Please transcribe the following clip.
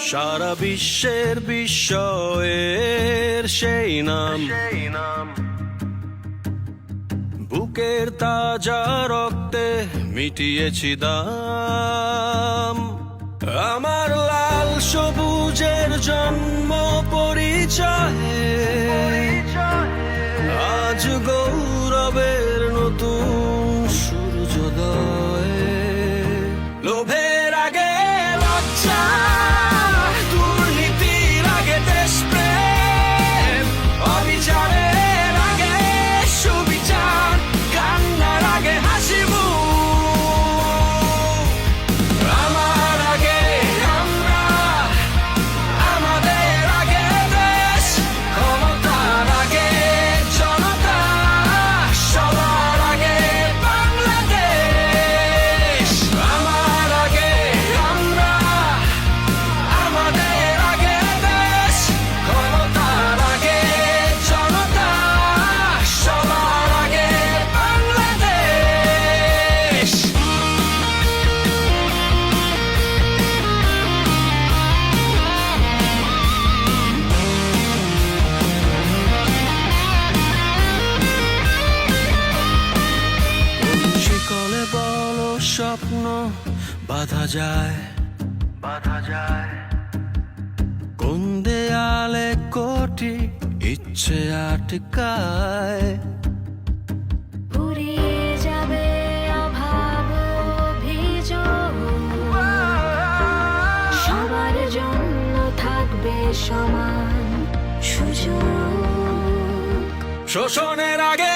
সারা বিশ্বের বিস্ময়ের সেই নাম, বুকের তাজা রক্তে মিটিয়েছি দাম। আমার লাল সবুজের জন্ম পরিচয়ে আজ গৌরবের নতুন সূর্যোদয়। লোভের আগে লজ্জা, দুর্নীতির আগে দেশপ্রেম, অবিচারের আগে সুবিচার, কান্নার আগে হাসি মুখ। আমার আগে আমরা, আমাদের আগে দেশ, ক্ষমতার আগে জনতা, সবার আগে বাংলাদেশ। আমার আগে আমরা, আমাদের আগে দেশ, ক্ষমতার আগে জনতা, সবার আগে বাংলাদেশ। শিকলে বলো স্বপ্ন বাঁধা যায়, কোন দেয়ালে কোটি ইচ্ছে আটকায়। ফুরিয়ে যাবে অভাব অভিযোগ, সবার জন্য থাকবে সমান সুযোগ। শোষণের আগে